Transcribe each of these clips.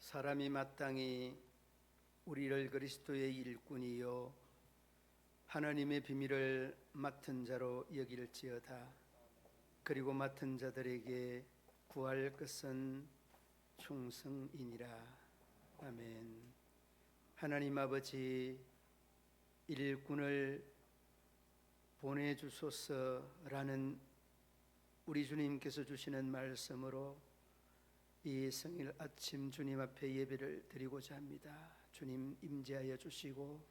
사람이 마땅히 우리를 그리스도의 일꾼이요 하나님의 비밀을 맡은 자로 여길지어다. 그리고 맡은 자들에게 구할 것은 충성이니라. 아멘. 하나님 아버지, 일꾼을 보내주소서라는 우리 주님께서 주시는 말씀으로 이 성일 아침 주님 앞에 예배를 드리고자 합니다. 주님 임재하여 주시고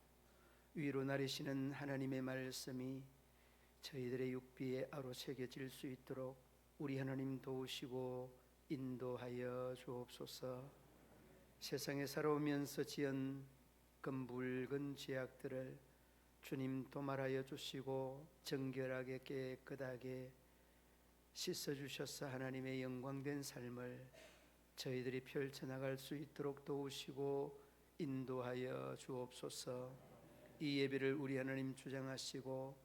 위로 나르시는 하나님의 말씀이 저희들의 육비에 아로새겨질 수 있도록 우리 하나님 도우시고 인도하여 주옵소서. 세상에 살아오면서 지은 그 묽은 죄악들을 주님 도말하여 주시고 정결하게 깨끗하게 씻어주셔서 하나님의 영광된 삶을 저희들이 펼쳐나갈 수 있도록 도우시고 인도하여 주옵소서. 이 예배를 우리 하나님 주장하시고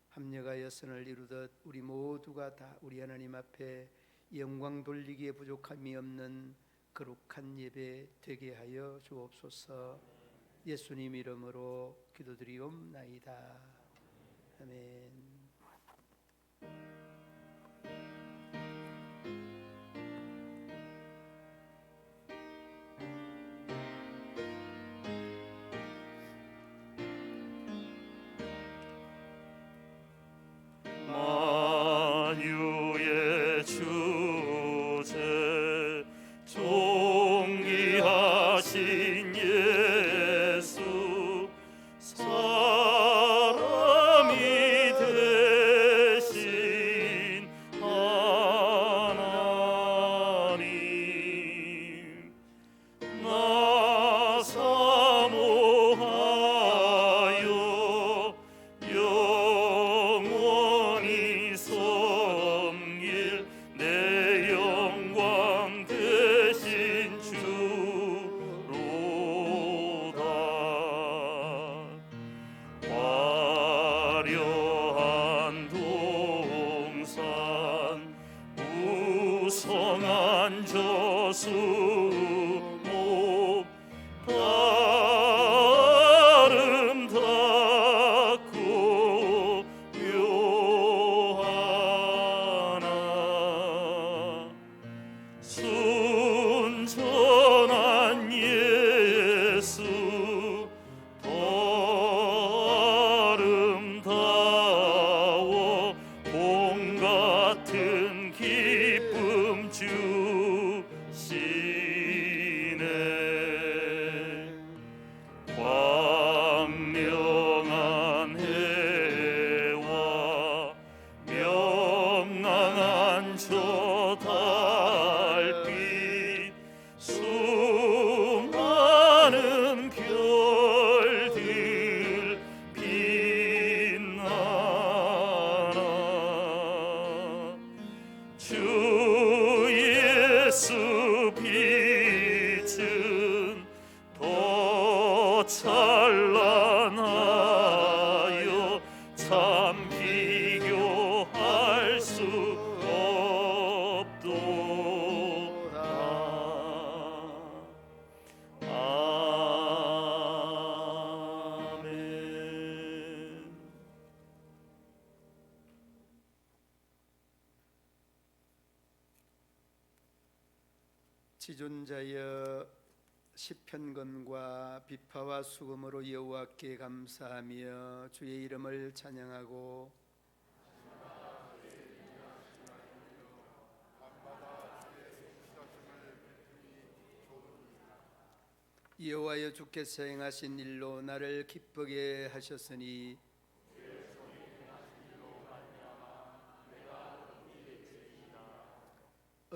합력하여 선을 이루듯 우리 모두가 다 우리 하나님 앞에 영광 돌리기에 부족함이 없는 거룩한 예배 되게 하여 주옵소서. 예수님 이름으로 기도드리옵나이다. 아멘. 찬란하여 참 비교할 수 없도다. 아멘. 지존자여 시편건과 비파와 수금으로 여호와께 감사하며 주의 이름을 찬양하고 여호와여 주께서 행하신 일로 나를 기쁘게 하셨으니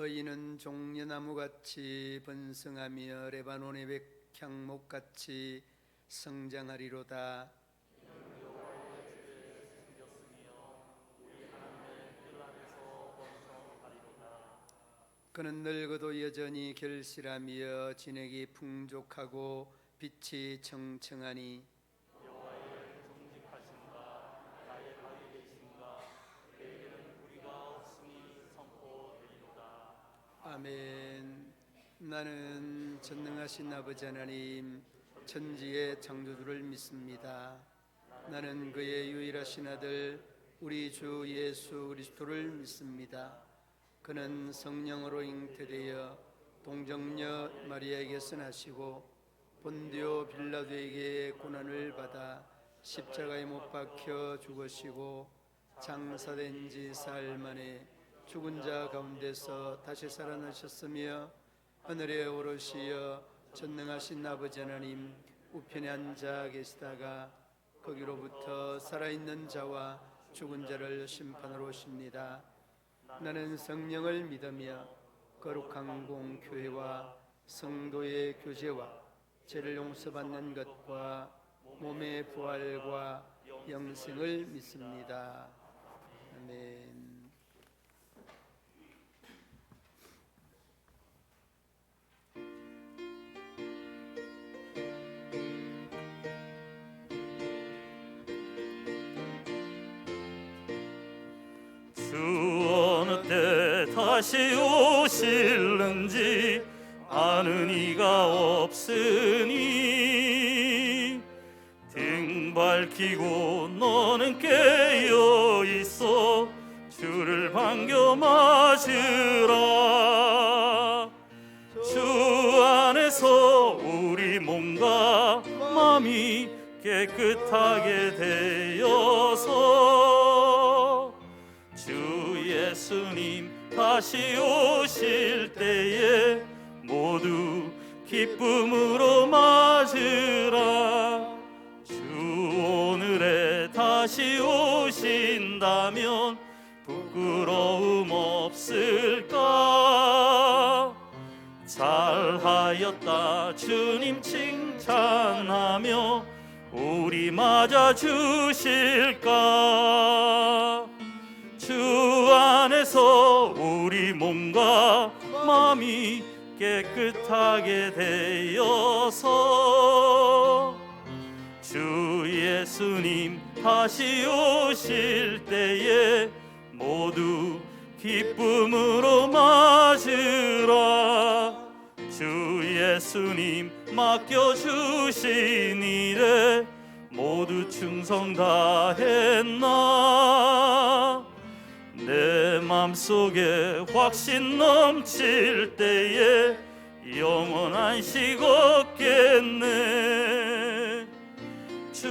의인은 종려나무같이 번성하며 레바논의 백향목같이 성장하리로다. 그는 늙어도 여전히 결실하며 진액이 풍족하고 빛이 청청하니 아멘. 나는 전능하신 아버지 하나님 천지의 창조주를 믿습니다. 나는 그의 유일하신 아들 우리 주 예수 그리스도를 믿습니다. 그는 성령으로 잉태되어 동정녀 마리아에게서 나시고 본디오 빌라도에게 고난을 받아 십자가에 못 박혀 죽으시고 장사된 지 사흘 만에 죽은 자 가운데서 다시 살아나셨으며 하늘에 오르시어 전능하신 아버지 하나님 우편에 앉아 계시다가 거기로부터 살아있는 자와 죽은 자를 심판하러 오십니다. 나는 성령을 믿으며 거룩한 공교회와 성도의 교제와 죄를 용서받는 것과 몸의 부활과 영생을 믿습니다. 아멘. 주 어느 때 다시 오실는지 아는 이가 없으니 등 밝히고 너는 깨어 있어 주를 반겨 맞으라. 주 안에서 우리 몸과 마음이 깨끗하게 되어서 주 예수님 다시 오실 때에 모두 기쁨으로 맞으라. 주 오늘에 다시 오신다면 부끄러움 없을까? 잘하였다 주님 칭찬하며 우리 맞아 주실까? 주 안에서 우리 몸과 마음이 깨끗하게 되어서 주 예수님 다시 오실 때에 모두 기쁨으로 맞으라. 주 예수님 맡겨주신 일에 모두 충성 다했나? 내 맘속에 확신 넘칠 때에 영원한 식 얻겠네. 주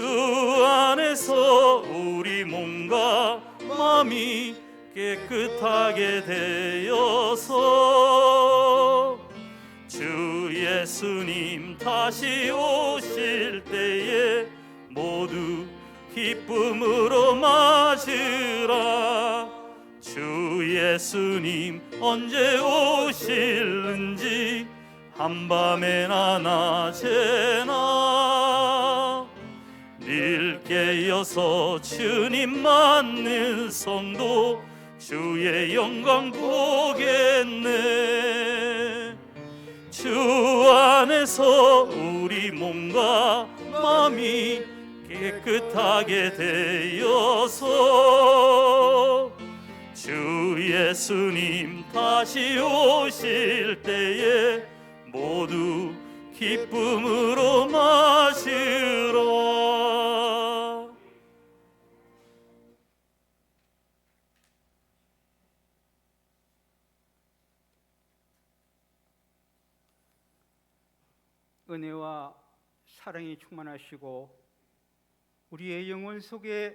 안에서 우리 몸과 마음이 깨끗하게 되어서 주 예수님 다시 오실 때에 모두 기쁨으로 맞으라. 주 예수님 언제 오실는지 한밤에나 낮에나 늘 깨어서 주님 맞는 성도 주의 영광 보겠네. 주 안에서 우리 몸과 마음이 깨끗하게 되어서 주 예수님 다시 오실 때에 모두 기쁨으로 맞으라. 은혜와 사랑이 충만하시고 우리의 영혼 속에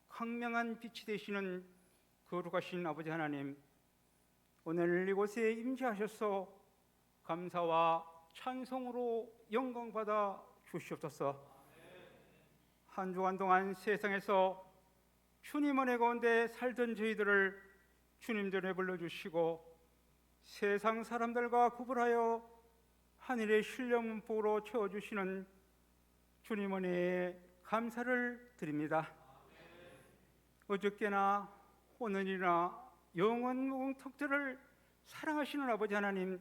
광명한 빛이 되시는 거룩하신 아버지 하나님, 오늘 이곳에 임재하셔서 감사와 찬송으로 영광받아 주시옵소서. 한 주간 동안 세상에서 주님 은혜 가운데 살던 저희들을 주님 전에 불러주시고 세상 사람들과 구분하여 하늘의 신령복으로 채워주시는 주님 은혜에 감사를 드립니다. 어저께나 오늘이나 영원 무궁턱들을 사랑하시는 아버지 하나님,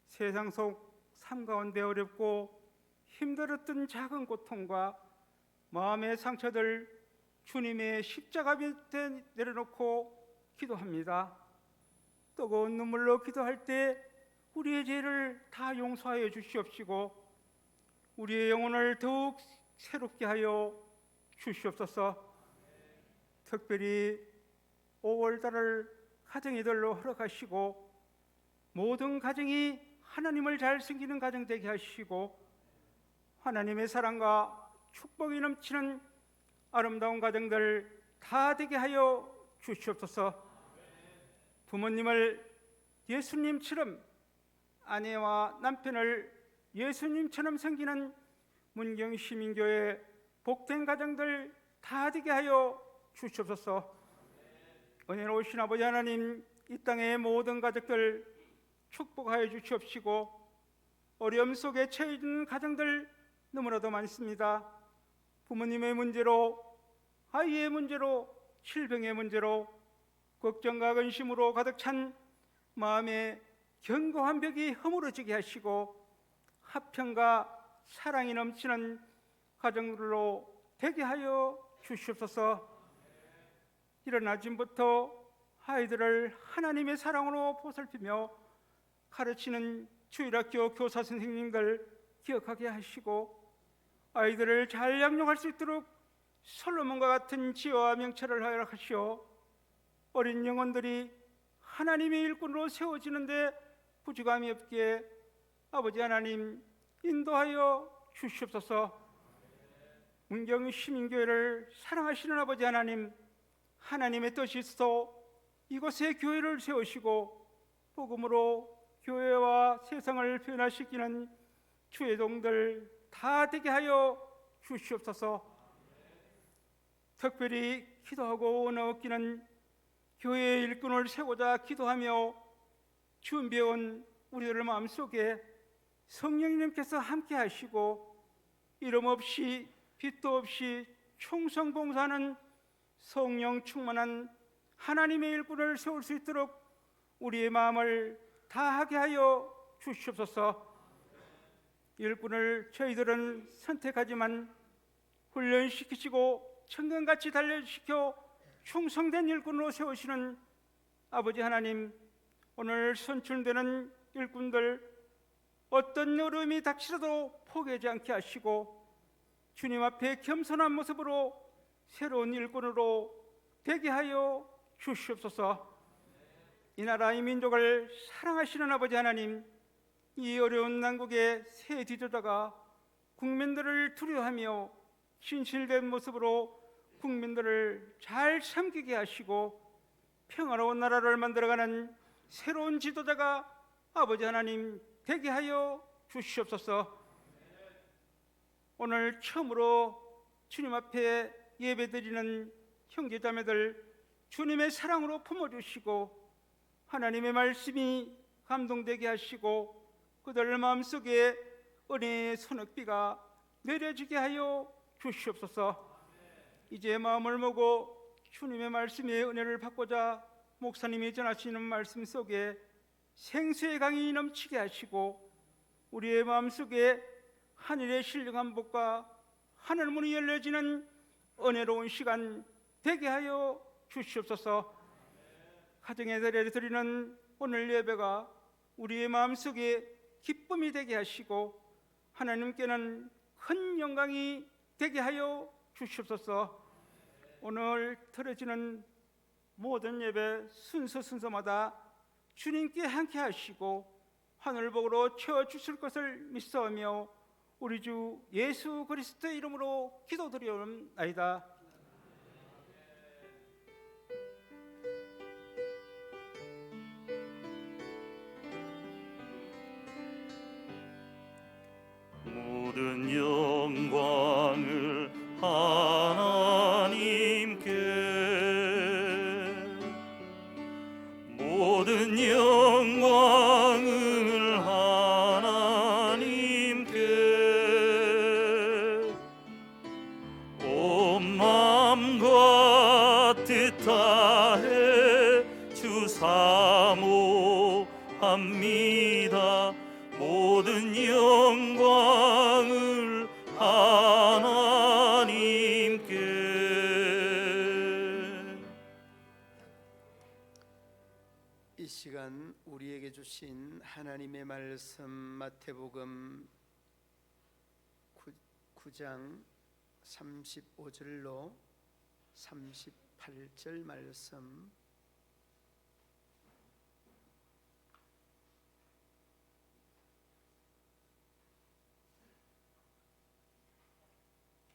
세상 속 삶 가운데 어렵고 힘들었던 작은 고통과 마음의 상처들 주님의 십자가 밑에 내려놓고 기도합니다. 뜨거운 눈물로 기도할 때 우리의 죄를 다 용서하여 주시옵시고 우리의 영혼을 더욱 새롭게 하여 주시옵소서. 특별히 5월달을 가정이들로 허락하시고 모든 가정이 하나님을 잘 섬기는 가정 되게 하시고 하나님의 사랑과 축복이 넘치는 아름다운 가정들 다 되게 하여 주시옵소서. 부모님을 예수님처럼, 아내와 남편을 예수님처럼 섬기는 문경시민교회 복된 가정들 다 되게 하여 주시옵소서. 은혜로우신 아버지 하나님, 이 땅의 모든 가족들 축복하여 주시옵시고 어려움 속에 처해 있는 가정들 너무나도 많습니다. 부모님의 문제로, 아이의 문제로, 질병의 문제로, 걱정과 근심으로 가득 찬 마음에 견고한 벽이 허물어지게 하시고 화평과 사랑이 넘치는 가정들로 되게 하여 주시옵소서. 이른 아침부터 아이들을 하나님의 사랑으로 보살피며 가르치는 주일학교 교사 선생님들 기억하게 하시고 아이들을 잘 양육할 수 있도록 솔로몬과 같은 지혜와 명철을 허락하시어 어린 영혼들이 하나님의 일꾼으로 세워지는데 부족함이 없게 아버지 하나님 인도하여 주시옵소서. 문경시민교회를 사랑하시는 아버지 하나님, 하나님의 뜻이 있어 이곳에 교회를 세우시고 복음으로 교회와 세상을 변화시키는 주의 종들 다 되게 하여 주시옵소서. 특별히 기도하고 나웃기는 교회의 일꾼을 세우자 기도하며 준비해온 우리들 마음속에 성령님께서 함께 하시고 이름 없이 빛도 없이 충성봉사하는 성령 충만한 하나님의 일꾼을 세울 수 있도록 우리의 마음을 다하게 하여 주시옵소서. 일꾼을 저희들은 선택하지만 훈련시키시고 청년같이 단련시켜 충성된 일꾼으로 세우시는 아버지 하나님, 오늘 선출되는 일꾼들 어떤 어려움이 닥치더라도 포기하지 않게 하시고 주님 앞에 겸손한 모습으로 새로운 일꾼으로 되게 하여 주시옵소서. 이 나라 이 민족을 사랑하시는 아버지 하나님, 이 어려운 난국에 새 뒤져다가 국민들을 두려워하며 진실된 모습으로 국민들을 잘 섬기게 하시고 평화로운 나라를 만들어가는 새로운 지도자가 아버지 하나님 되게 하여 주시옵소서. 오늘 처음으로 주님 앞에 예배드리는 형제자매들 주님의 사랑으로 품어주시고 하나님의 말씀이 감동되게 하시고 그들 마음속에 은혜의 소낙비가 내려지게 하여 주시옵소서. 이제 마음을 먹고 주님의 말씀의 은혜를 받고자 목사님이 전하시는 말씀 속에 생수의 강이 넘치게 하시고 우리의 마음속에 하늘의 신령한 복과 하늘 문이 열려지는 은혜로운 시간 되게 하여 주시옵소서. 가정의 자리에 드리는 오늘 예배가 우리의 마음속에 기쁨이 되게 하시고 하나님께는 큰 영광이 되게 하여 주시옵소서. 오늘 드려지는 모든 예배 순서마다 주님께 함께 하시고 하늘복으로 채워주실 것을 믿사오며 우리 주 예수 그리스도의 이름으로 기도드리옵나이다. 모든 영광을 하나님께, 모든 영광을 하나님께, 온 마음과 뜻 다해 주 사모합니다. 모든 영광을 하나님께. 이 시간 우리에게 주신 하나님의 말씀 마태복음 9장 35절로 38절 말씀,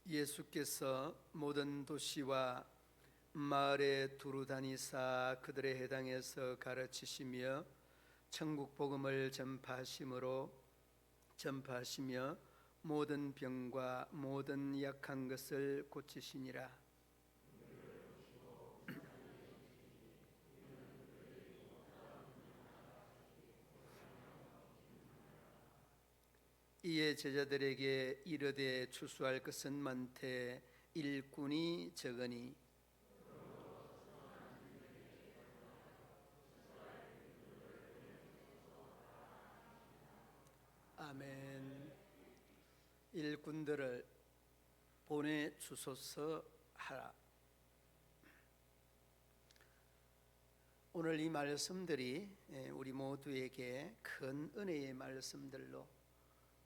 예수께서 모든 도시와 마을에 두루 다니사 그들의 해당에서 가르치시며 천국 복음을 전파하시며 모든 병과 모든 약한 것을 고치시니라. 이에 제자들에게 이르되 추수할 것은 많되 일꾼이 적으니 아멘. 일꾼들을 보내 주소서 하라. 오늘 이 말씀들이 우리 모두에게 큰 은혜의 말씀들로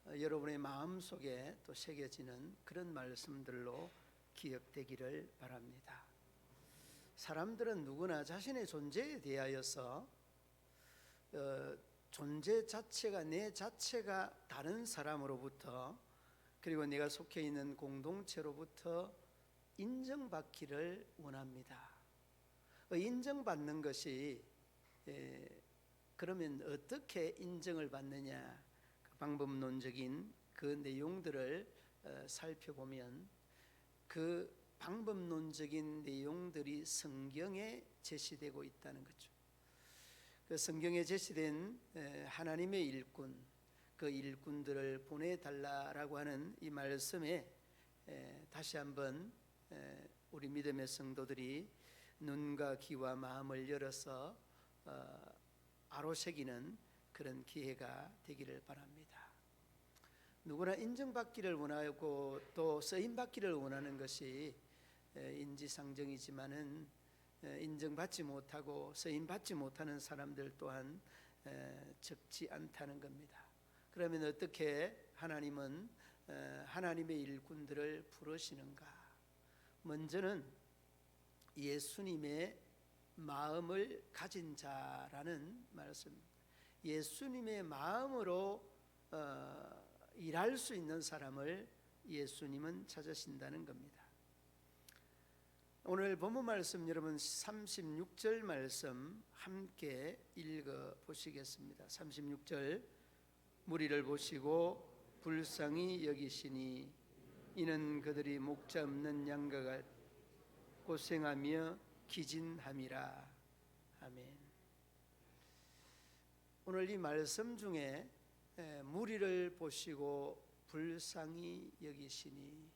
여러분의 마음속에 또 새겨지는 그런 말씀들로 기억되기를 바랍니다. 사람들은 누구나 자신의 존재에 대하여서 존재 자체가, 내 자체가 다른 사람으로부터, 그리고 내가 속해 있는 공동체로부터 인정받기를 원합니다. 인정받는 것이 그러면 어떻게 인정을 받느냐, 방법론적인 그 내용들을 살펴보면 그 방법론적인 내용들이 성경에 제시되고 있다는 거죠. 그 성경에 제시된 하나님의 일꾼, 그 일꾼들을 보내달라라고 하는 이 말씀에 다시 한번 우리 믿음의 성도들이 눈과 귀와 마음을 열어서 아로새기는 그런 기회가 되기를 바랍니다. 누구나 인정받기를 원하고 또 쓰임받기를 원하는 것이 인지상정이지만은 인정받지 못하고 쓰임받지 못하는 사람들 또한 적지 않다는 겁니다. 그러면 어떻게 하나님은 하나님의 일꾼들을 부르시는가? 먼저는 예수님의 마음을 가진 자라는 말씀입니다. 예수님의 마음으로 일할 수 있는 사람을 예수님은 찾으신다는 겁니다. 오늘 본문 말씀 여러분 36절 말씀 함께 읽어 보시겠습니다. 36절, 무리를 보시고 불쌍히 여기시니 이는 그들이 목자 없는 양과 같이 고생하며 기진함이라. 아멘. 오늘 이 말씀 중에 무리를 보시고 불쌍히 여기시니,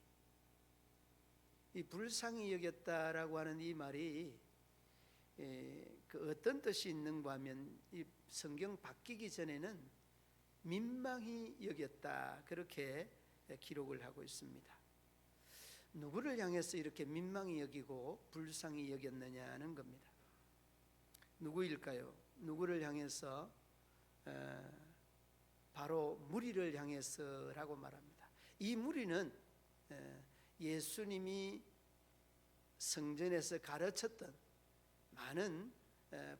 이 불쌍히 여겼다라고 하는 이 말이 그 어떤 뜻이 있는가 하면 이 성경 바뀌기 전에는 민망히 여겼다, 그렇게 기록을 하고 있습니다. 누구를 향해서 이렇게 민망히 여기고 불쌍히 여겼느냐는 겁니다. 누구일까요? 누구를 향해서? 바로 무리를 향해서라고 말합니다. 이 무리는 예수님이 성전에서 가르쳤던 많은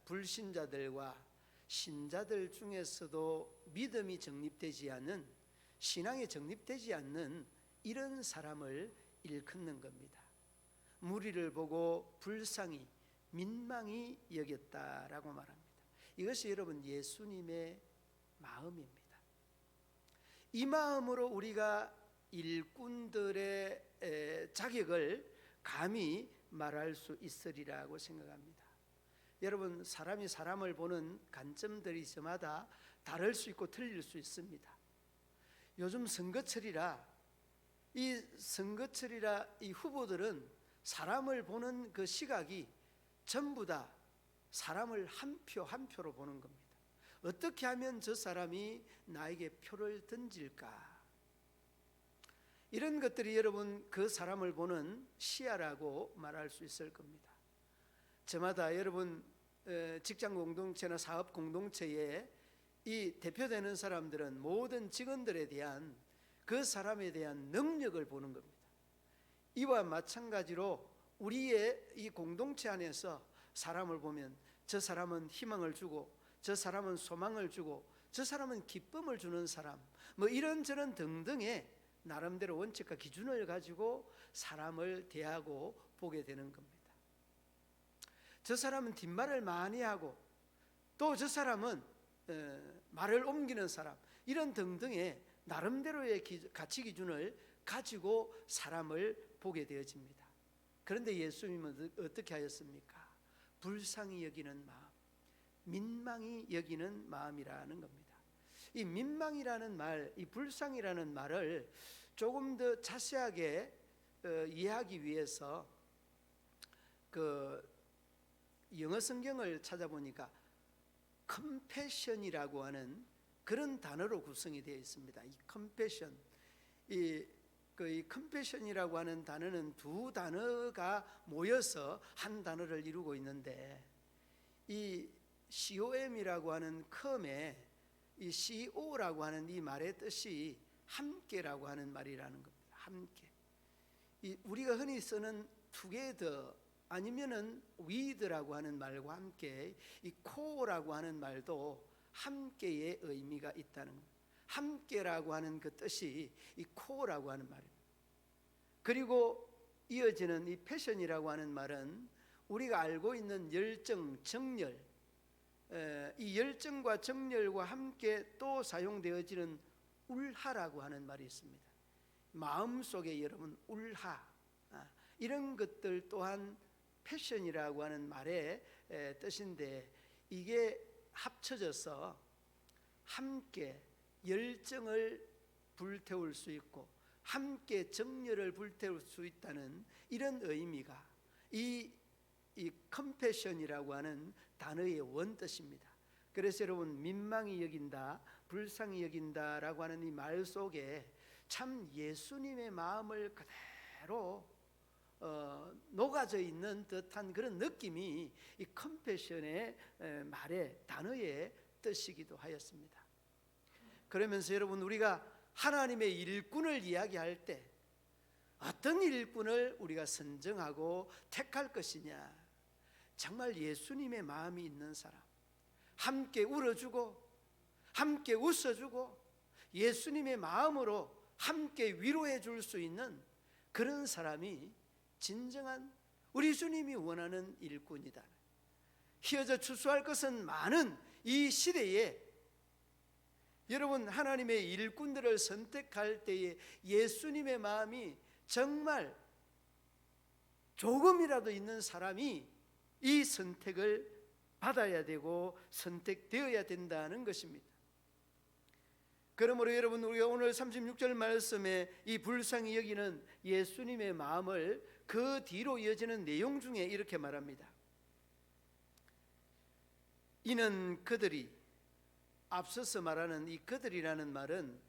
불신자들과 신자들 중에서도 믿음이 정립되지 않는, 신앙이 정립되지 않는 이런 사람을 일컫는 겁니다. 무리를 보고 불쌍히, 민망히 여겼다라고 말합니다. 이것이 여러분 예수님의 마음입니다. 이 마음으로 우리가 일꾼들의 자격을 감히 말할 수 있으리라고 생각합니다. 여러분, 사람이 사람을 보는 관점들이 저마다 다를 수 있고 틀릴 수 있습니다. 요즘 선거철이라 이 후보들은 사람을 보는 그 시각이 전부 다 사람을 한 표 한 표로 보는 겁니다. 어떻게 하면 저 사람이 나에게 표를 던질까? 이런 것들이 여러분 그 사람을 보는 시야라고 말할 수 있을 겁니다. 저마다 여러분 직장 공동체나 사업 공동체에 이 대표되는 사람들은 모든 직원들에 대한 그 사람에 대한 능력을 보는 겁니다. 이와 마찬가지로 우리의 이 공동체 안에서 사람을 보면 저 사람은 희망을 주고 저 사람은 소망을 주고 저 사람은 기쁨을 주는 사람, 뭐 이런저런 등등의 나름대로 원칙과 기준을 가지고 사람을 대하고 보게 되는 겁니다. 저 사람은 뒷말을 많이 하고 또 저 사람은 말을 옮기는 사람, 이런 등등의 나름대로의 가치 기준을 가지고 사람을 보게 되어집니다. 그런데 예수님은 어떻게 하였습니까? 불쌍히 여기는 마음, 민망히 여기는 마음이라는 겁니다. 이 민망이라는 말, 이 불쌍이라는 말을 조금 더 자세하게 이해하기 위해서 그 영어 성경을 찾아보니까 compassion이라고 하는 그런 단어로 구성이 되어 있습니다. 이 compassion, 이 compassion이라고 하는 단어는 두 단어가 모여서 한 단어를 이루고 있는데, 이 com이라고 하는 com에 이 co라고 하는 이 말의 뜻이 함께라고 하는 말이라는 겁니다. 함께. 이 우리가 흔히 쓰는 together 아니면은 with라고 하는 말과 함께 이 co라고 하는 말도 함께의 의미가 있다는 겁니다. 함께라고 하는 그 뜻이 이 co라고 하는 말입니다. 그리고 이어지는 이 passion이라고 하는 말은 우리가 알고 있는 열정, 정열, 이 열정과 정열과 함께 또 사용되어지는 울하라고 하는 말이 있습니다. 마음속에 여러분 울하, 이런 것들 또한 패션이라고 하는 말의 뜻인데, 이게 합쳐져서 함께 열정을 불태울 수 있고 함께 정열을 불태울 수 있다는 이런 의미가 이 컴패션이라고 하는 단어의 원뜻입니다. 그래서 여러분, 민망히 여긴다, 불쌍히 여긴다라고 하는 이 말 속에 참 예수님의 마음을 그대로 녹아져 있는 듯한 그런 느낌이 이 컴패션의 말의 단어의 뜻이기도 하였습니다. 그러면서 여러분, 우리가 하나님의 일꾼을 이야기할 때 어떤 일꾼을 우리가 선정하고 택할 것이냐? 정말 예수님의 마음이 있는 사람, 함께 울어주고 함께 웃어주고 예수님의 마음으로 함께 위로해 줄 수 있는 그런 사람이 진정한 우리 주님이 원하는 일꾼이다. 휘어져 추수할 것은 많은 이 시대에 여러분, 하나님의 일꾼들을 선택할 때에 예수님의 마음이 정말 조금이라도 있는 사람이 이 선택을 받아야 되고 선택되어야 된다는 것입니다. 그러므로 여러분, 우리가 오늘 36절 말씀에 이 불쌍히 여기는 예수님의 마음을 그 뒤로 이어지는 내용 중에 이렇게 말합니다. 이는 그들이, 앞서서 말하는 이 그들이라는 말은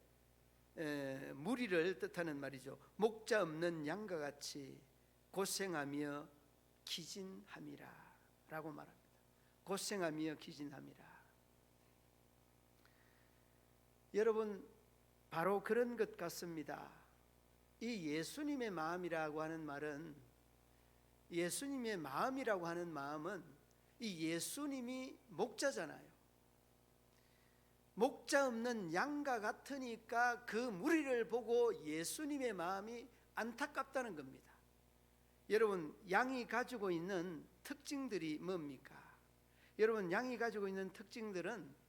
무리를 뜻하는 말이죠. 목자 없는 양과 같이 고생하며 기진함이라 라고 말합니다. 고생하며 기진함이라. 여러분, 바로 그런 것 같습니다. 이 예수님의 마음이라고 하는 말은, 예수님의 마음이라고 하는 마음은 이 예수님이 목자잖아요. 목자 없는 양과 같으니까 그 무리를 보고 예수님의 마음이 안타깝다는 겁니다. 여러분, 양이 가지고 있는 특징들이 뭡니까? 여러분, 양이 가지고 있는 특징들은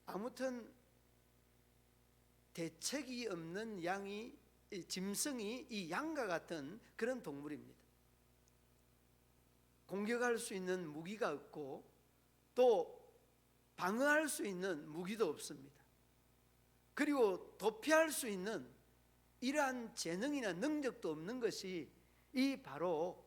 아무튼 대책이 없는 양이, 짐승이 이 양과 같은 그런 동물입니다. 공격할 수 있는 무기가 없고 또 방어할 수 있는 무기도 없습니다. 그리고 도피할 수 있는 이러한 재능이나 능력도 없는 것이 이 바로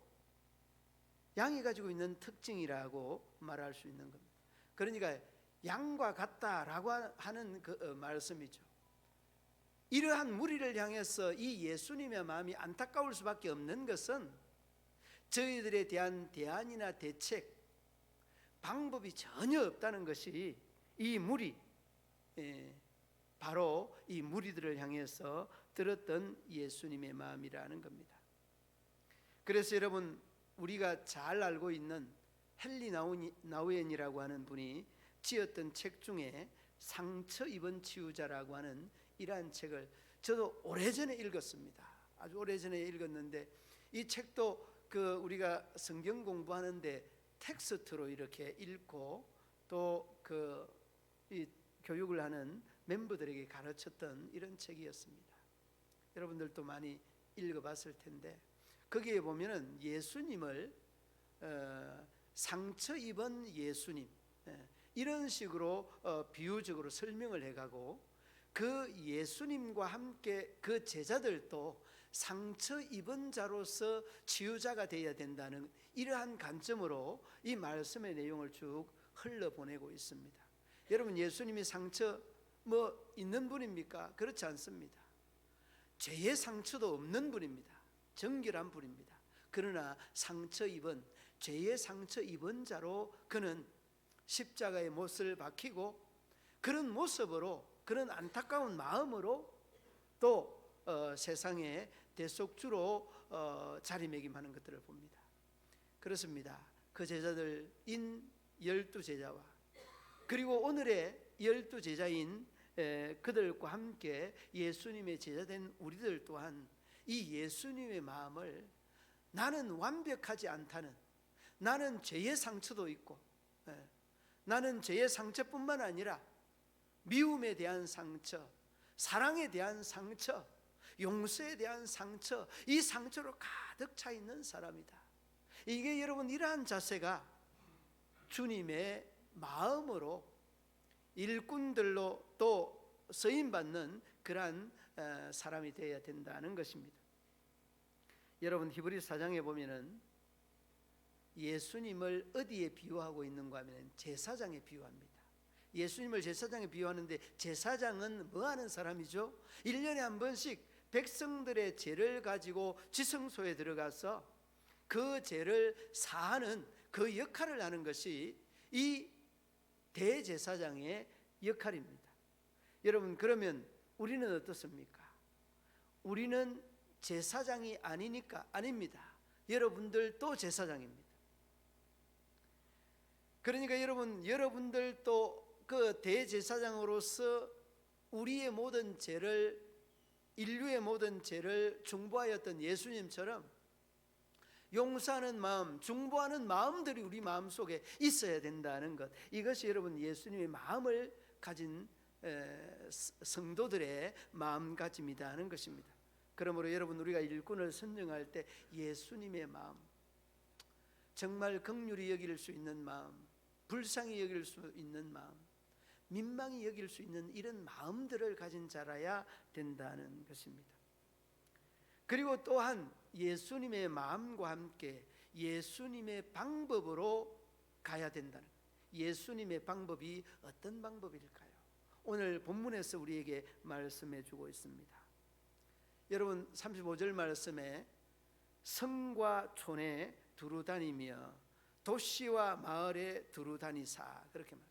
양이 가지고 있는 특징이라고 말할 수 있는 겁니다. 그러니까 양과 같다라고 하는 그 말씀이죠. 이러한 무리를 향해서 이 예수님의 마음이 안타까울 수밖에 없는 것은 저희들에 대한 대안이나 대책, 방법이 전혀 없다는 것이 이 무리, 바로 이 무리들을 향해서 들었던 예수님의 마음이라는 겁니다. 그래서 여러분, 우리가 잘 알고 있는 헨리 나우엔이라고 하는 분이 지었던 책 중에 상처 입은 치유자라고 하는 이러한 책을 저도 오래전에 읽었습니다. 아주 오래전에 읽었는데, 이 책도 우리가 성경 공부하는데 텍스트로 이렇게 읽고 또 이 교육을 하는 멤버들에게 가르쳤던 이런 책이었습니다. 여러분들도 많이 읽어봤을 텐데, 거기에 보면은 예수님을 상처 입은 예수님, 이런 식으로 비유적으로 설명을 해가고, 그 예수님과 함께 그 제자들도 상처 입은 자로서 치유자가 되어야 된다는 이러한 관점으로 이 말씀의 내용을 쭉 흘러보내고 있습니다. 여러분, 예수님이 상처 있는 분입니까? 그렇지 않습니다. 죄의 상처도 없는 분입니다. 정결한 분입니다. 그러나 상처 입은, 죄의 상처 입은 자로 그는 십자가의 못을 박히고, 그런 모습으로, 그런 안타까운 마음으로 또 세상의 대속주로 자리매김하는 것들을 봅니다. 그렇습니다. 그 제자들인 12제자와 그리고 오늘의 12제자인 그들과 함께 예수님의 제자된 우리들 또한 이 예수님의 마음을, 나는 완벽하지 않다는, 나는 죄의 상처도 있고, 나는 죄의 상처뿐만 아니라 미움에 대한 상처, 사랑에 대한 상처, 용서에 대한 상처, 이 상처로 가득 차 있는 사람이다. 이게 여러분, 이러한 자세가 주님의 마음으로 일꾼들로 또 쓰임받는 그러한 사람이 되어야 된다는 것입니다. 여러분, 히브리서 4장에 보면은 예수님을 어디에 비유하고 있는가 하면 제사장에 비유합니다. 예수님을 제사장에 비유하는데, 제사장은 뭐 하는 사람이죠? 1년에 한 번씩 백성들의 죄를 가지고 지성소에 들어가서 그 죄를 사하는 그 역할을 하는 것이 이 대제사장의 역할입니다. 여러분, 그러면 우리는 어떻습니까? 우리는 제사장이 아니니까? 아닙니다. 여러분들도 제사장입니다. 그러니까 여러분들도 그 대제사장으로서 우리의 모든 죄를, 인류의 모든 죄를 중보하였던 예수님처럼 용서하는 마음, 중보하는 마음들이 우리 마음속에 있어야 된다는 것, 이것이 여러분 예수님의 마음을 가진 성도들의 마음가짐이다 하는 것입니다. 그러므로 여러분, 우리가 일꾼을 선정할 때 예수님의 마음, 정말 긍휼히 여길 수 있는 마음, 불쌍히 여길 수 있는 마음, 민망히 여길 수 있는 이런 마음들을 가진 자라야 된다는 것입니다. 그리고 또한 예수님의 마음과 함께 예수님의 방법으로 가야 된다는, 예수님의 방법이 어떤 방법일까요? 오늘 본문에서 우리에게 말씀해 주고 있습니다. 여러분, 35절 말씀에 성과 촌에 두루 다니며 도시와 마을에 두루 다니사, 그렇게 말합니다.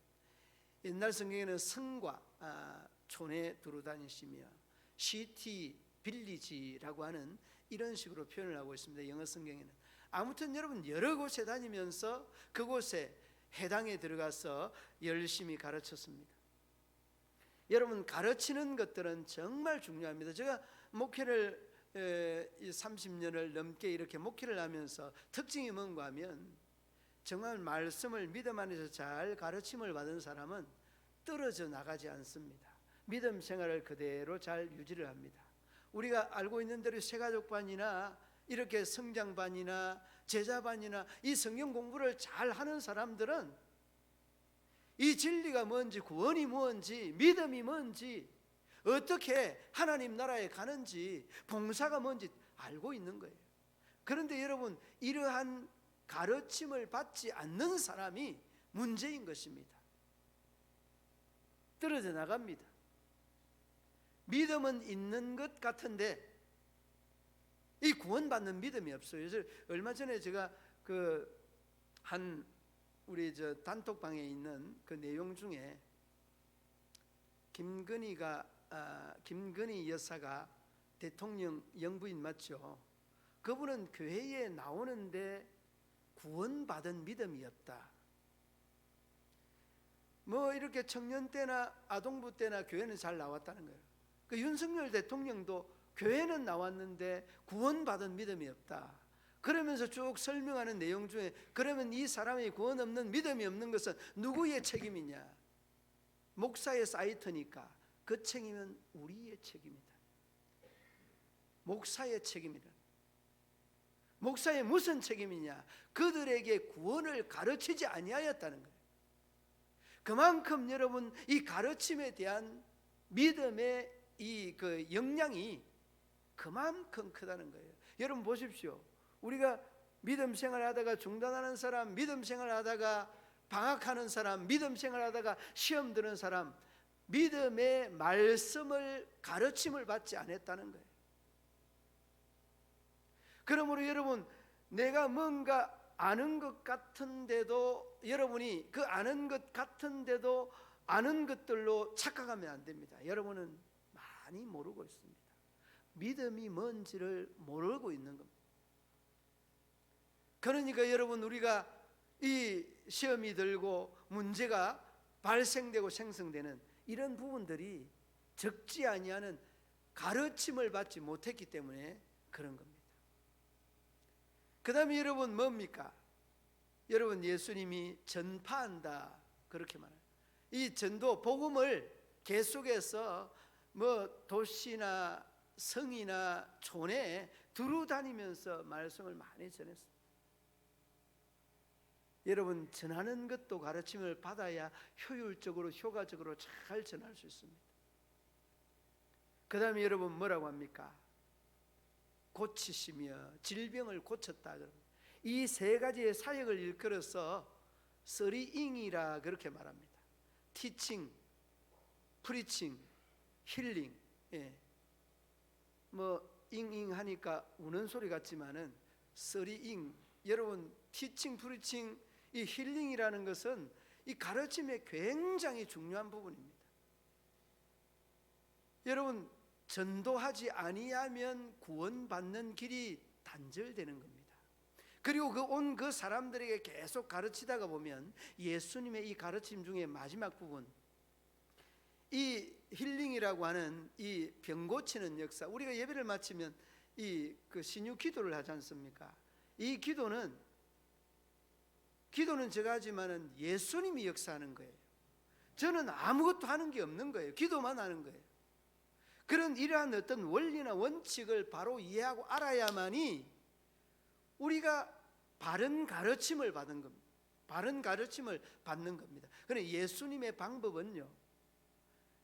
옛날 성경에는 성과 촌에 두루 다니시며 시티 빌리지라고 하는 이런 식으로 표현을 하고 있습니다. 영어 성경에는. 아무튼 여러분, 여러 곳에 다니면서 그곳에 해당에 들어가서 열심히 가르쳤습니다. 여러분, 가르치는 것들은 정말 중요합니다. 제가 목회를 30년을 넘게 이렇게 목회를 하면서 특징이 뭔가 하면, 정말 말씀을 믿음 안에서 잘 가르침을 받은 사람은 떨어져 나가지 않습니다. 믿음 생활을 그대로 잘 유지를 합니다. 우리가 알고 있는 대로 새가족반이나 이렇게 성장반이나 제자반이나 이 성경 공부를 잘 하는 사람들은 이 진리가 뭔지, 구원이 뭔지, 믿음이 뭔지, 어떻게 하나님 나라에 가는지, 봉사가 뭔지 알고 있는 거예요. 그런데 여러분, 이러한 가르침을 받지 않는 사람이 문제인 것입니다. 떨어져 나갑니다. 믿음은 있는 것 같은데 이 구원받는 믿음이 없어요. 그래서 얼마 전에 제가 우리 단톡방에 있는 그 내용 중에 김건희 여사가 대통령 영부인 맞죠? 그분은 교회에 나오는데 구원받은 믿음이 없다. 뭐 이렇게 청년 때나 아동부 때나 교회는 잘 나왔다는 거예요. 그 윤석열 대통령도 교회는 나왔는데 구원받은 믿음이 없다. 그러면서 쭉 설명하는 내용 중에 그러면 이 사람이 구원 없는 믿음이 없는 것은 누구의 책임이냐? 목사의 사이트니까 그 책임은 우리의 책임이다. 목사의 책임이다. 목사의 무슨 책임이냐? 그들에게 구원을 가르치지 아니하였다는 거예요. 그만큼 여러분 이 가르침에 대한 믿음의 그 영향이 그만큼 크다는 거예요. 여러분 보십시오. 우리가 믿음 생활하다가 중단하는 사람, 믿음 생활하다가 방학하는 사람, 믿음 생활하다가 시험 드는 사람, 믿음의 말씀을 가르침을 받지 않았다는 거예요. 그러므로 여러분 내가 뭔가 아는 것 같은데도 여러분이 그 아는 것 같은데도 아는 것들로 착각하면 안 됩니다. 여러분은 많이 모르고 있습니다. 믿음이 뭔지를 모르고 있는 겁니다. 그러니까 여러분 우리가 이 시험이 들고 문제가 발생되고 생성되는 이런 부분들이 적지 아니하는 가르침을 받지 못했기 때문에 그런 겁니다. 그 다음에 여러분 뭡니까? 여러분 예수님이 전파한다 그렇게 말해요. 이 전도 복음을 계속해서 뭐 도시나 성이나 촌에 두루 다니면서 말씀을 많이 전했습니다. 여러분 전하는 것도 가르침을 받아야 효율적으로 효과적으로 잘 전할 수 있습니다. 그 다음에 여러분 뭐라고 합니까? 고치시며 질병을 고쳤다. 이 세 가지의 사역을 일컬어서 서리잉이라 그렇게 말합니다. 티칭, 프리칭, 힐링. 뭐 잉잉 하니까 우는 소리 같지만은 서리잉. 여러분 티칭, 프리칭, 이 힐링이라는 것은 이 가르침에 굉장히 중요한 부분입니다. 여러분 전도하지 아니하면 구원받는 길이 단절되는 겁니다. 그리고 그 사람들에게 계속 가르치다가 보면 예수님의 이 가르침 중에 마지막 부분, 이 힐링이라고 하는 이 병 고치는 역사, 우리가 예배를 마치면 그 신유 기도를 하지 않습니까? 이 기도는 제가 하지만은 예수님이 역사하는 거예요. 저는 아무것도 하는 게 없는 거예요. 기도만 하는 거예요. 그런 이러한 어떤 원리나 원칙을 바로 이해하고 알아야만이 우리가 바른 가르침을 받은 겁니다. 바른 가르침을 받는 겁니다. 그런데 예수님의 방법은요,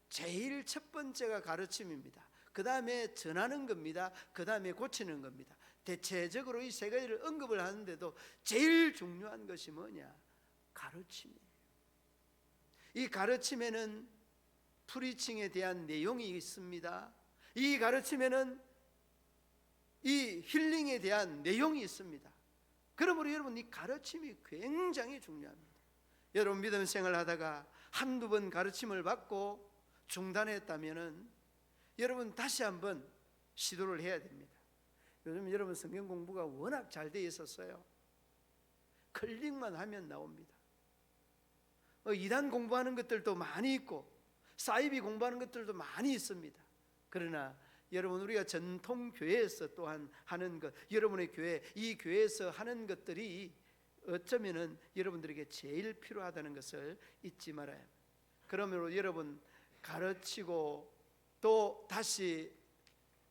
제일 첫 번째가 가르침입니다. 그 다음에 전하는 겁니다. 그 다음에 고치는 겁니다. 대체적으로 이 세 가지를 언급을 하는데도 제일 중요한 것이 뭐냐? 가르침이에요. 이 가르침에는 프리칭에 대한 내용이 있습니다. 이 가르침에는 이 힐링에 대한 내용이 있습니다. 그러므로 여러분 이 가르침이 굉장히 중요합니다. 여러분 믿음 생활하다가 한두 번 가르침을 받고 중단했다면은 여러분 다시 한번 시도를 해야 됩니다. 요즘 여러분 성경 공부가 워낙 잘 돼 있었어요. 클릭만 하면 나옵니다. 이단 공부하는 것들도 많이 있고 사이비 공부하는 것들도 많이 있습니다. 그러나 여러분 우리가 전통 교회에서 또한 하는 것, 여러분의 교회, 이 교회에서 하는 것들이 어쩌면은 여러분들에게 제일 필요하다는 것을 잊지 말아야 합니다. 그러므로 여러분 가르치고 또 다시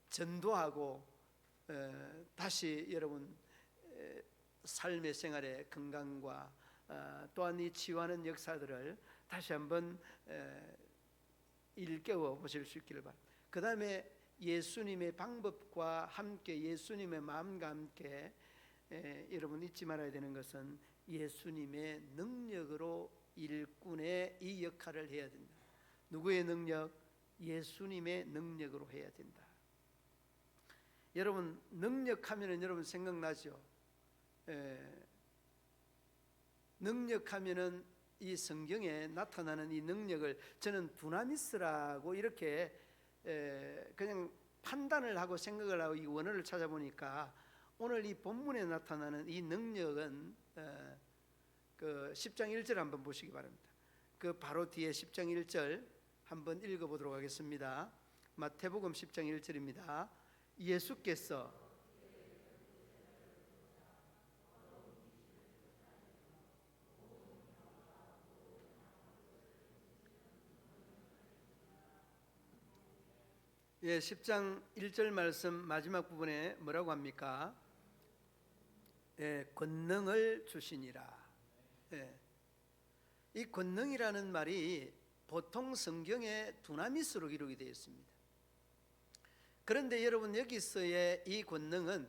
전도하고 다시 여러분 삶의 생활의 건강과 또한 이 치유하는 역사들을 다시 한번 일깨워 보실 수 있기를 바랍니다. 그 다음에 예수님의 방법과 함께 예수님의 마음과 함께 여러분 잊지 말아야 되는 것은 예수님의 능력으로 일꾼의 이 역할을 해야 된다. 누구의 능력? 예수님의 능력으로 해야 된다. 여러분 능력하면은 여러분 생각나죠? 능력하면은 이 성경에 나타나는 이 능력을 저는 두나미스라고 이렇게 그냥 판단을 하고 생각을 하고 이 원어를 찾아보니까 오늘 이 본문에 나타나는 이 능력은 그 10장 1절 한번 보시기 바랍니다. 그 바로 뒤에 10장 1절 한번 읽어보도록 하겠습니다. 마태복음 10장 1절입니다. 예수께서 예, 10장 1절 말씀 마지막 부분에 뭐라고 합니까? 예, 권능을 주시니라. 예, 이 권능이라는 말이 보통 성경에 두나미스로 기록이 되어 있습니다. 그런데 여러분 여기서의 이 권능은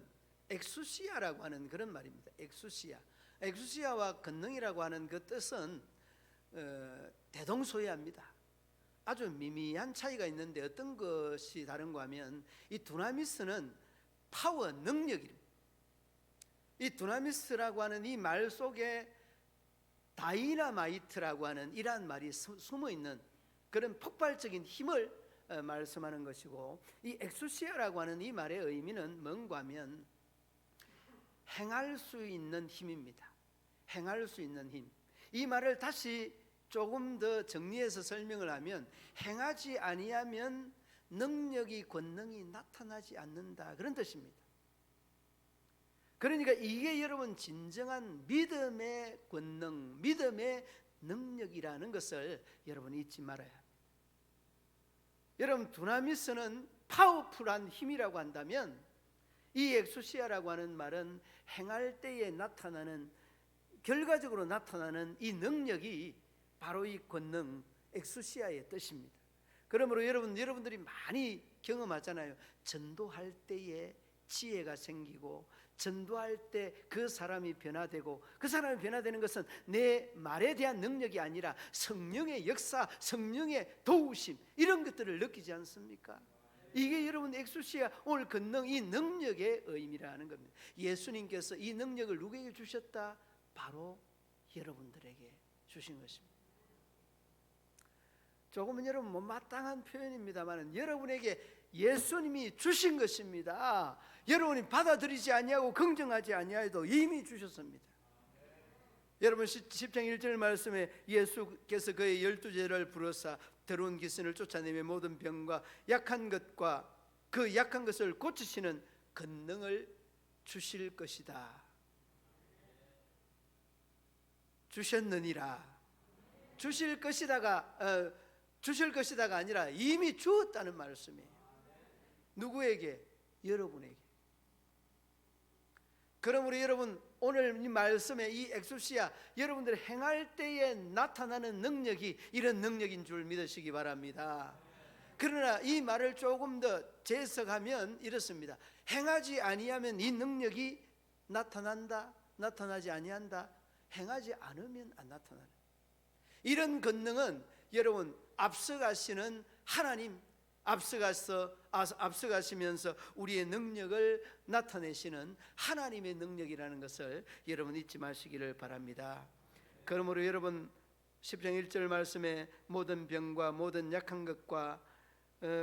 엑수시아라고 하는 그런 말입니다. 엑수시아와 권능이라고 하는 그 뜻은 대동소이합니다. 아주 미미한 차이가 있는데 어떤 것이 다른가 하면 이 두나미스는 파워, 능력입니다. 이 두나미스라고 하는 이 말 속에 다이나마이트라고 하는 이러한 말이 숨어 있는 그런 폭발적인 힘을 말씀하는 것이고, 이 엑수시아라고 하는 이 말의 의미는 뭔가 하면 행할 수 있는 힘입니다. 행할 수 있는 힘. 이 말을 다시 조금 더 정리해서 설명을 하면 행하지 아니하면 능력이 권능이 나타나지 않는다, 그런 뜻입니다. 그러니까 이게 여러분 진정한 믿음의 권능, 믿음의 능력이라는 것을 여러분 잊지 말아야 합니다. 여러분 두나미스는 파워풀한 힘이라고 한다면 이 엑수시아라고 하는 말은 행할 때에 나타나는, 결과적으로 나타나는 이 능력이 바로 이 권능 엑수시아의 뜻입니다. 그러므로 여러분들이 많이 경험하잖아요. 전도할 때에 지혜가 생기고, 전도할 때 그 사람이 변화되고, 그 사람이 변화되는 것은 내 말에 대한 능력이 아니라 성령의 역사, 성령의 도우심, 이런 것들을 느끼지 않습니까? 이게 여러분 엑수시아, 오늘 권능, 이 능력의 의미라는 겁니다. 예수님께서 이 능력을 누구에게 주셨다? 바로 여러분들에게 주신 것입니다. 조금은 여러분 못마땅한 표현입니다만 여러분에게 예수님이 주신 것입니다. 여러분이 받아들이지 아니하고 긍정하지 아니하여도 이미 주셨습니다. 여러분 10장 1절 말씀에 예수께서 그의 12제를 부르사 더러운 귀신을 쫓아내며 모든 병과 약한 것과 그 약한 것을 고치시는 권능을 주실 것이다. 주셨느니라. 주실 것이다가 아니라 이미 주었다는 말씀이에요. 누구에게? 여러분에게. 그러므로 여러분 오늘 이 말씀에 이 엑수시아, 여러분들 행할 때에 나타나는 능력이 이런 능력인 줄 믿으시기 바랍니다. 그러나 이 말을 조금 더 재해석하면 이렇습니다. 행하지 아니하면 이 능력이 나타난다, 나타나지 아니한다. 행하지 않으면 안 나타나는 이런 권능은 여러분 앞서가시는 하나님, 앞서가시면서 우리의 능력을 나타내시는 하나님의 능력이라는 것을 여러분 잊지 마시기를 바랍니다. 그러므로 여러분 10장 1절 말씀에 모든 병과 모든 약한 것과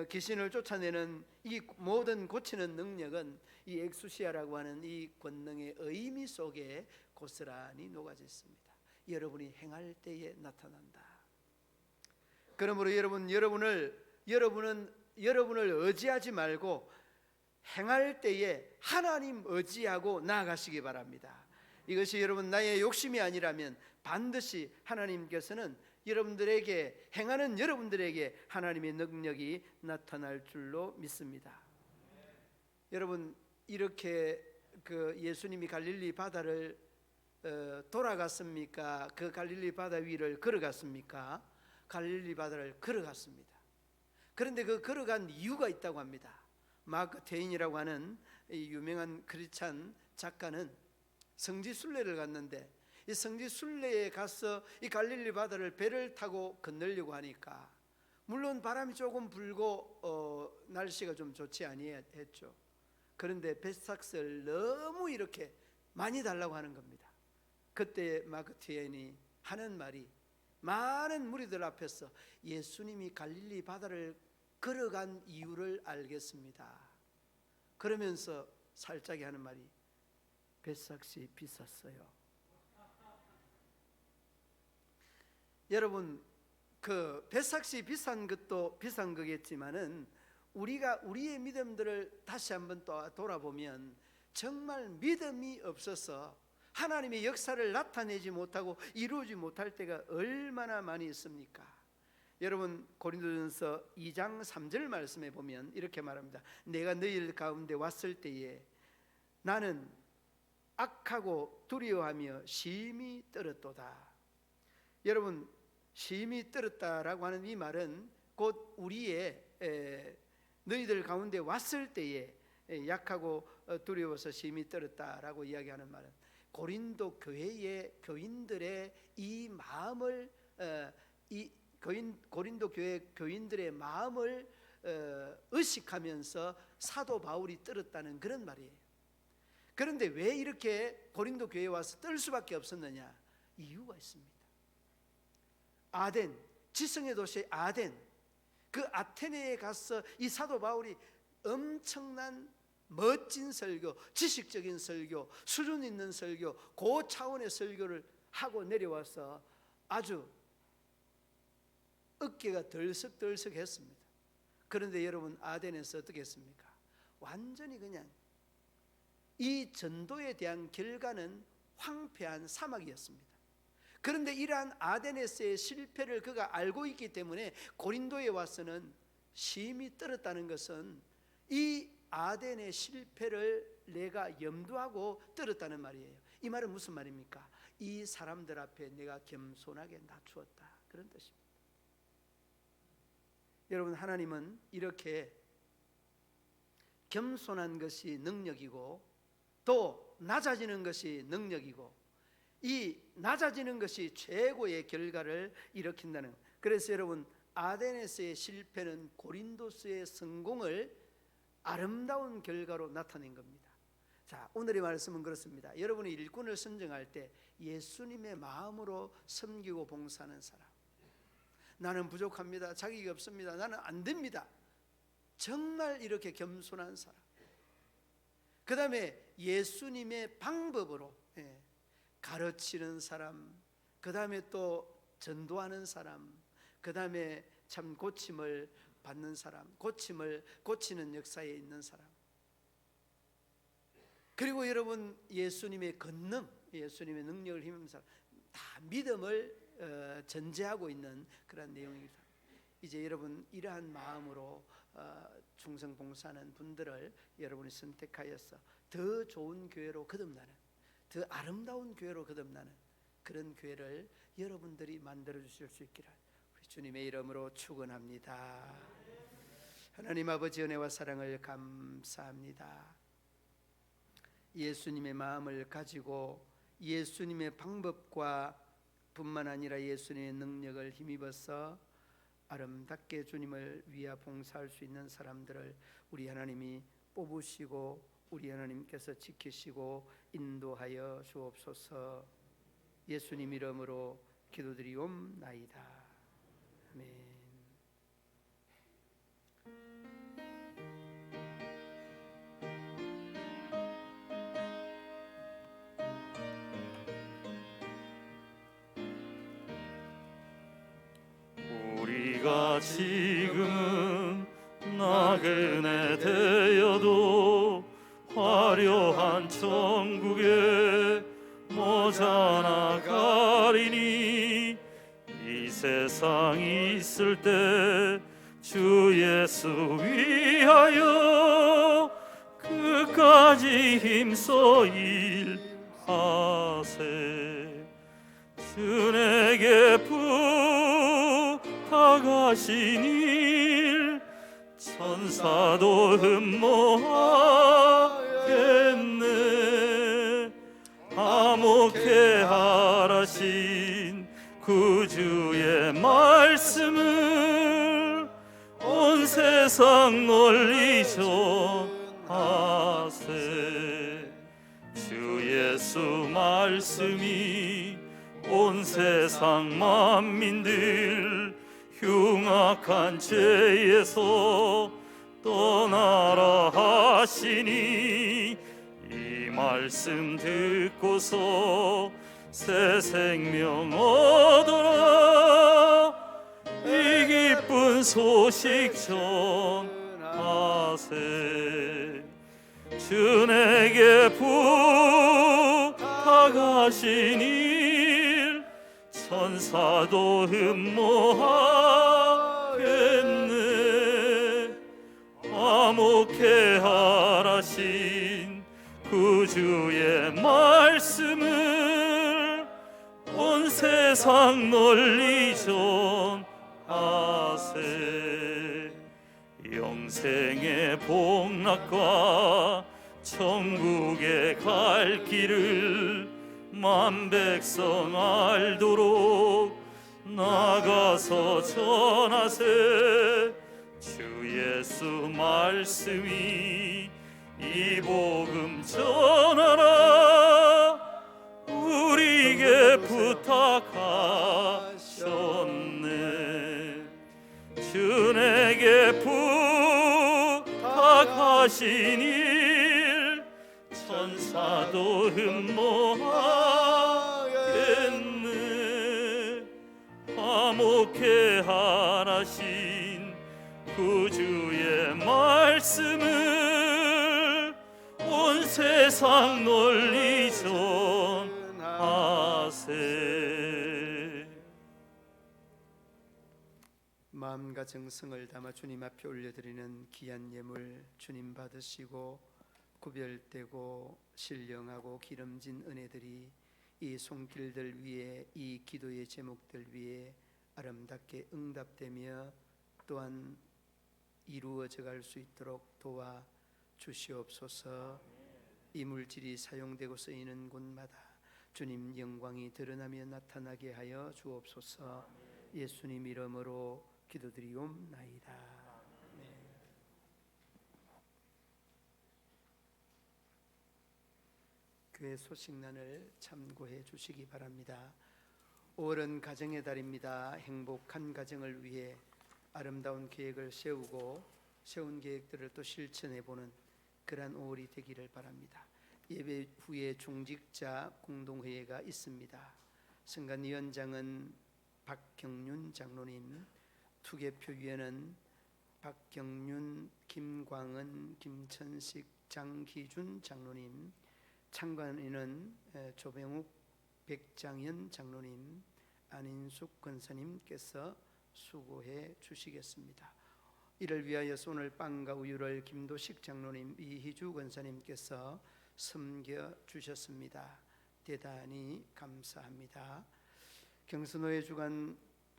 귀신을 쫓아내는 이 모든 고치는 능력은 이 엑수시아라고 하는 이 권능의 의미 속에 고스란히 녹아져 있습니다. 여러분이 행할 때에 나타난다. 그러므로 여러분은 여러분을 의지하지 말고 행할 때에 하나님 의지하고 나아가시기 바랍니다. 이것이 여러분 나의 욕심이 아니라면 반드시 하나님께서는 여러분들에게, 행하는 여러분들에게 하나님의 능력이 나타날 줄로 믿습니다. 여러분 이렇게 그 예수님이 갈릴리 바다를 돌아갔습니까? 그 갈릴리 바다 위를 걸어갔습니까? 갈릴리 바다를 걸어갔습니다. 그런데 그 걸어간 이유가 있다고 합니다. 마크 트웨인이라고 하는 이 유명한 크리스찬 작가는 성지순례를 갔는데, 이 성지순례에 가서 이 갈릴리 바다를 배를 타고 건너려고 하니까 물론 바람이 조금 불고 날씨가 좀 좋지 아니했죠. 그런데 뱃삭스를 너무 이렇게 많이 달라고 하는 겁니다. 그때 마크 트웨인이 하는 말이, 많은 무리들 앞에서 예수님이 갈릴리 바다를 걸어간 이유를 알겠습니다. 그러면서 살짝이 하는 말이, 뱃삭시 비쌌어요. 여러분, 그 뱃삭시 비싼 것도 비싼 거겠지만은 우리가 우리의 믿음들을 다시 한번 또 돌아보면 정말 믿음이 없어서 하나님의 역사를 나타내지 못하고 이루지 못할 때가 얼마나 많이 있습니까? 여러분, 고린도전서 2장 3절 말씀에 보면 이렇게 말합니다. 내가 너희들 가운데 왔을 때에 나는 악하고 두려워하며 심히 떨었도다. 여러분, 심히 떨었다라고 하는 이 말은 곧 우리의 너희들 가운데 왔을 때에 약하고 두려워서 심히 떨었다라고 이야기하는 말은 고린도 교회의 교인들의 이 마음을 고린도 교회 교인들의 마음을 의식하면서 사도 바울이 떨었다는 그런 말이에요. 그런데 왜 이렇게 고린도 교회에 와서 떨 수밖에 없었느냐? 이유가 있습니다. 아덴, 지성의 도시 아덴, 그 아테네에 가서 이 사도 바울이 엄청난 멋진 설교, 지식적인 설교, 수준 있는 설교, 그 차원의 설교를 하고 내려와서 아주 어깨가 덜썩덜썩했습니다. 그런데 여러분, 아덴에서 어떻게 했습니까? 완전히 그냥 이 전도에 대한 결과는 황폐한 사막이었습니다. 그런데 이러한 아덴에서의 실패를 그가 알고 있기 때문에 고린도에 와서는 심히 떨었다는 것은 이 아덴의 실패를 내가 염두하고 떨었다는 말이에요. 이 말은 무슨 말입니까? 이 사람들 앞에 내가 겸손하게 낮추었다, 그런 뜻입니다. 여러분, 하나님은 이렇게 겸손한 것이 능력이고 또 낮아지는 것이 능력이고 이 낮아지는 것이 최고의 결과를 일으킨다는. 그래서 여러분, 아덴에서의 실패는 고린도서의 성공을 아름다운 결과로 나타낸 겁니다. 자, 오늘의 말씀은 그렇습니다. 여러분이 일꾼을 선정할 때 예수님의 마음으로 섬기고 봉사하는 사람, 나는 부족합니다, 자격이 없습니다, 나는 안 됩니다, 정말 이렇게 겸손한 사람, 그 다음에 예수님의 방법으로 가르치는 사람, 그 다음에 또 전도하는 사람, 그 다음에 참 고침을 받는 사람, 고침을 고치는 역사에 있는 사람, 그리고 여러분 예수님의 권능, 예수님의 능력을 힘입는 사람, 다 믿음을 전제하고 있는 그런 내용입니다. 이제 여러분, 이러한 마음으로 충성봉사하는 분들을 여러분이 선택하여서 더 좋은 교회로 거듭나는, 더 아름다운 교회로 거듭나는 그런 교회를 여러분들이 만들어 주실 수 있기를 우리 주님의 이름으로 축원합니다. 하나님 아버지, 은혜와 사랑을 감사합니다. 예수님의 마음을 가지고 예수님의 방법과 뿐만 아니라 예수님의 능력을 힘입어서 아름답게 주님을 위하여 봉사할 수 있는 사람들을 우리 하나님이 뽑으시고 우리 하나님께서 지키시고 인도하여 주옵소서. 예수님 이름으로 기도드리옵나이다. 아멘. 우리가 지금은 나그네 되어도 화려한 천국에 모자라가리니 이 세상 있을 때 주 예수 위하여 끝까지 힘써 일하세. 주 내게 부탁하신 일 천사도 흠모하겠네. 화목해 하라신 구주의 말씀을 온 세상 널리 전하세. 예수 말씀이 온 세상 만민들 흉악한 죄에서 떠나라 하시니 이 말씀 듣고서 새 생명 얻어라 이 기쁜 소식 전하세 주 내게 부탁하신 일 천사도 흠모하겠네 화목해 하라신 구주의 말씀을 온 세상 널리 전하세 영생의 복락과 천국에 갈 길을 만 백성 알도록 나가서 전하세 주 예수 말씀이 이 복음 전하라 우리에게 부탁하셨네 주 내게 부탁하신 일 천사도 흠모하겠네 화목해 하라신 구주의 말씀을 온 세상 널리 전하세 마음과 정성을 담아 주님 앞에 올려드리는 귀한 예물 주님 받으시고 구별되고 신령하고 기름진 은혜들이 이 손길들 위에 이 기도의 제목들 위에 아름답게 응답되며 또한 이루어져 갈 수 있도록 도와 주시옵소서. 이 물질이 사용되고 쓰이는 곳마다 주님 영광이 드러나며 나타나게 하여 주옵소서. 예수님 이름으로 기도드리옵나이다. 네. 교회 소식란을 참고해 주시기 바랍니다. 5월은 가정의 달입니다. 행복한 가정을 위해 아름다운 계획을 세운 계획들을 또 실천해보는 그러한 5월이 되기를 바랍니다. 예배 후에 중직자 공동회의가 있습니다. 성간위원장은 박경륜 장로님, 투개표위원은 박경륜, 김광은, 김천식, 장기준 장로님, 참관인은 조병욱, 백장현 장로님, 안인숙 권사님께서 수고해 주시겠습니다. 이를 위하여 오늘 빵과 우유를 김도식 장로님, 이희주 권사님께서 섬겨 주셨습니다. 대단히 감사합니다. 경선호회 주간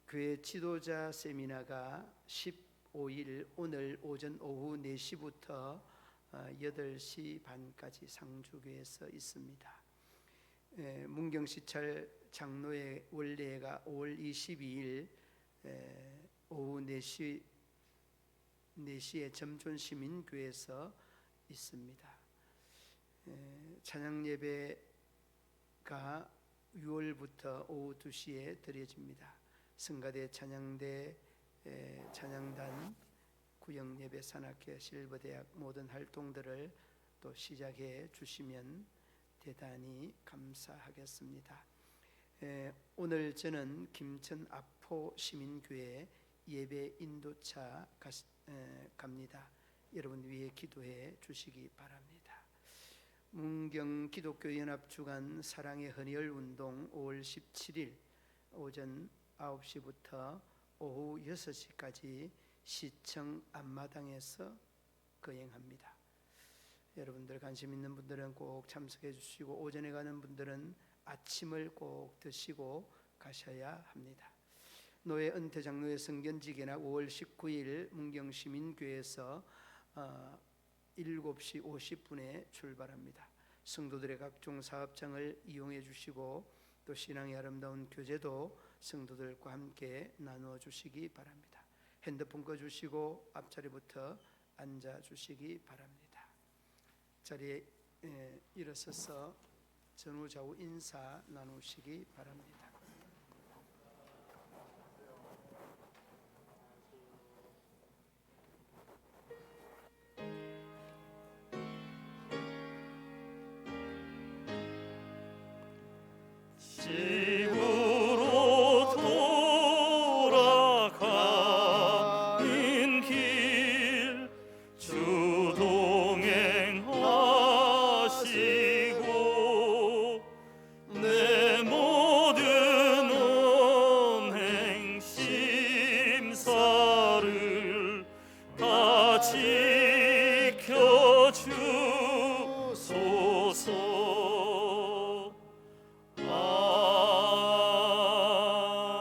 교회 지도자 세미나가 15일 오늘 오전 오후 4시부터 8시 반까지 상주교에서 있습니다. 문경시찰 장로회 원례가 5월 22일 오후 4시에 점촌시민교회에서 있습니다. 찬양 예배가 6월부터 오후 2시에 드려집니다. 성가대 찬양대 찬양단 구역예배 산악회 실버대학 모든 활동들을 또 시작해 주시면 대단히 감사하겠습니다. 오늘 저는 김천 아포 시민교회 예배 인도차 갑니다. 여러분 위해 기도해 주시기 바랍니다. 문경 기독교 연합 주간 사랑의 헌혈 운동 5월 17일 오전 9시부터 오후 6시까지 시청 앞마당에서 거행합니다. 여러분들 관심 있는 분들은 꼭 참석해 주시고 오전에 가는 분들은 아침을 꼭 드시고 가셔야 합니다. 노예 은퇴 장로의 성견지 개막 5월 19일 문경시민교회에서 7시 50분에 출발합니다. 성도들의 각종 사업장을 이용해 주시고 또 신앙의 아름다운 교제도 성도들과 함께 나누어 주시기 바랍니다. 핸드폰 꺼 주시고 앞자리부터 앉아 주시기 바랍니다. 자리에 일어서서 전후좌우 인사 나누시기 바랍니다. 집으로 돌아가는 길 주 동행하시고 내 모든 언행 심사를 다 지켜주소서.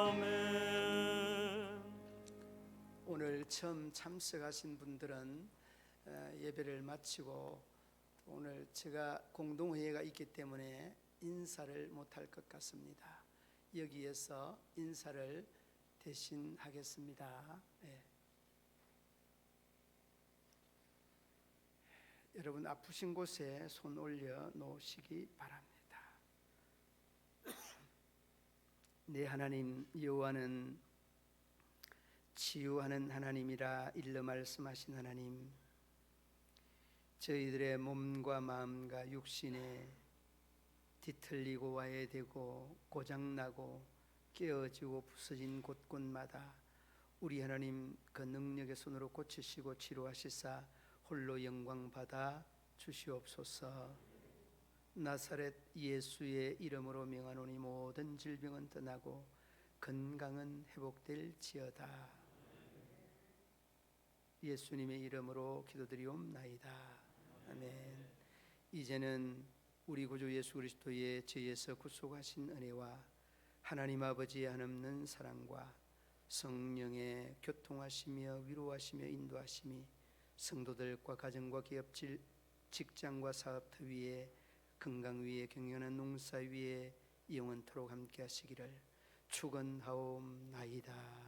아멘. 오늘 처음 참석하신 분들은 예배를 마치고 오늘 제가 공동회의가 있기 때문에 인사를 못할 것 같습니다. 여기에서 인사를 대신 하겠습니다. 여러분 아프신 곳에 손 올려 놓으시기 바랍니다. 네, 하나님 여호와는 치유하는 하나님이라 일러 말씀하신 하나님, 저희들의 몸과 마음과 육신에 뒤틀리고 와해되고 고장나고 깨어지고 부서진 곳곳마다 우리 하나님 그 능력의 손으로 고치시고 치료하시사 홀로 영광 받아 주시옵소서. 나사렛 예수의 이름으로 명하노니 모든 질병은 떠나고 건강은 회복될지어다. 예수님의 이름으로 기도드리옵나이다. 아멘. 이제는 우리 구주 예수 그리스도의 죄에서 구속하신 은혜와 하나님 아버지의 한없는 사랑과 성령의 교통하시며 위로하시며 인도하심이 성도들과 가정과 기업 직장과 사업터 위에 건강 위에 경영하는 농사 위에 영원토록 함께 하시기를 축원하옵나이다.